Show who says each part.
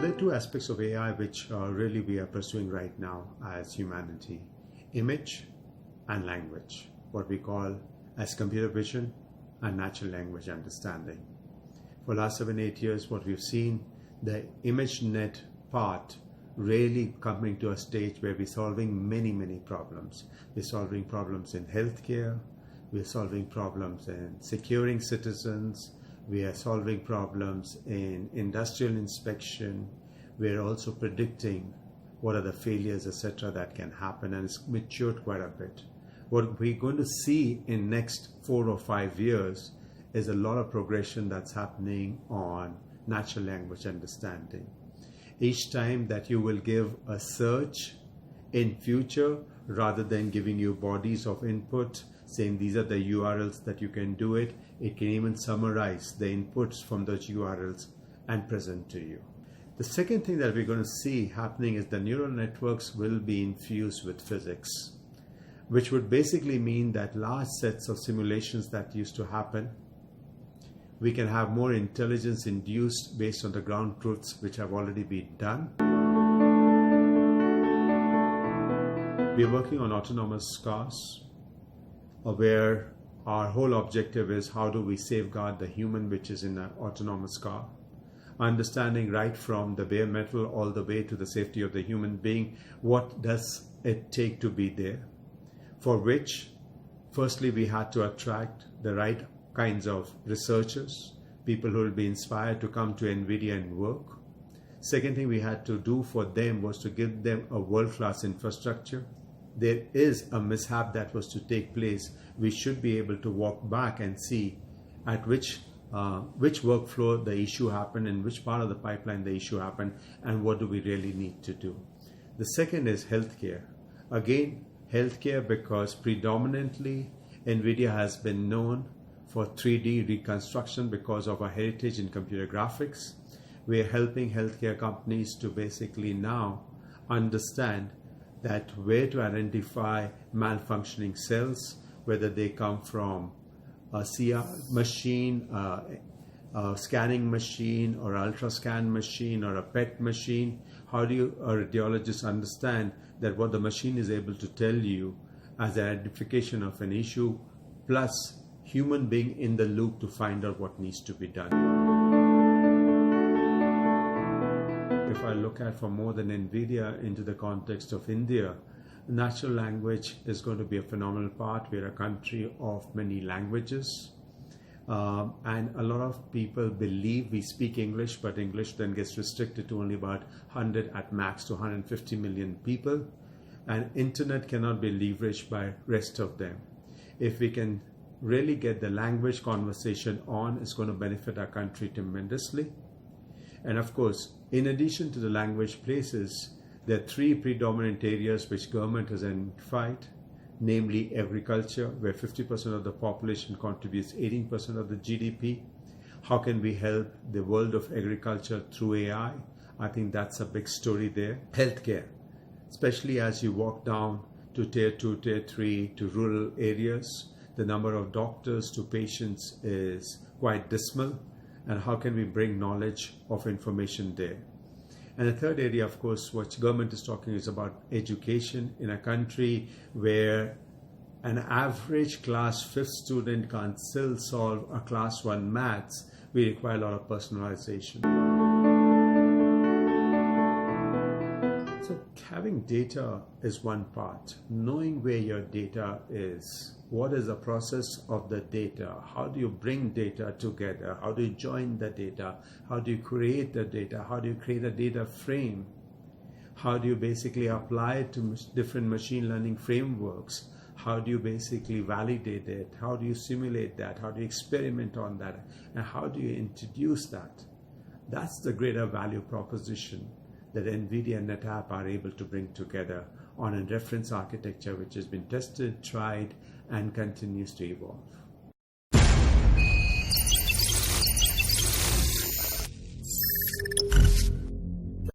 Speaker 1: there are two aspects of AI which really we are pursuing right now as humanity: image and language, what we call as computer vision and natural language understanding. For the last 7-8 years, what we've seen, the ImageNet part really coming to a stage where we're solving many problems. We're solving problems in healthcare, we're solving problems in securing citizens, we are solving problems in industrial inspection, we're also predicting what are the failures, etc., that can happen, and it's matured quite a bit. What we're going to see in next 4 or 5 years is a lot of progression that's happening on natural language understanding. Each time that you will give a search in future, rather than giving you bodies of input saying these are the URLs that you can do it, it can even summarize the inputs from those URLs and present to you. The second thing that we're going to see happening is the neural networks will be infused with physics, which would basically mean that large sets of simulations that used to happen, we can have more intelligence induced based on the ground truths which have already been done. We're working on autonomous cars, where our whole objective is how do we safeguard the human which is in an autonomous car, understanding right from the bare metal all the way to the safety of the human being, what does it take to be there, for which firstly we had to attract the right kinds of researchers, people who will be inspired to come to Nvidia and work. Second thing we had to do for them was to give them a world-class infrastructure. There is a mishap that was to take place. We should be able to walk back and see at which workflow the issue happened, in which part of the pipeline the issue happened, and what do we really need to do. The second is healthcare. Again, healthcare, because predominantly Nvidia has been known for 3D reconstruction because of our heritage in computer graphics. We are helping healthcare companies to basically now understand that where to identify malfunctioning cells, whether they come from a CR machine, a scanning machine, or ultrascan machine, or a PET machine. How do you, a radiologist, understand that what the machine is able to tell you as an identification of an issue, plus human being in the loop to find out what needs to be done. If I look at for more than Nvidia into the context of India, natural language is going to be a phenomenal part. We're a country of many languages, and a lot of people believe we speak English, but English then gets restricted to only about 100 at max to 150 million people, and internet cannot be leveraged by rest of them. If we can really get the language conversation on, it's going to benefit our country tremendously. And of course, in addition to the language places, there are 3 predominant areas which government has identified, namely agriculture, where 50% of the population contributes 18% of the GDP. How can we help the world of agriculture through AI? I think that's a big story there. Healthcare, especially as you walk down to tier 2, tier 3, to rural areas, the number of doctors to patients is quite dismal, and how can we bring knowledge of information there? And the third area, of course, what government is talking is about education in a country where an average class 5th student can still solve a class 1 maths. We require a lot of personalization. So having data is one part. Knowing where your data is, what is the process of the data? How do you bring data together? How do you join the data? How do you create the data? How do you create a data frame? How do you basically apply it to different machine learning frameworks? How do you basically validate it? How do you simulate that? How do you experiment on that? And how do you introduce that? That's the greater value proposition that Nvidia and NetApp are able to bring together on a reference architecture which has been tested, tried, and continues to evolve.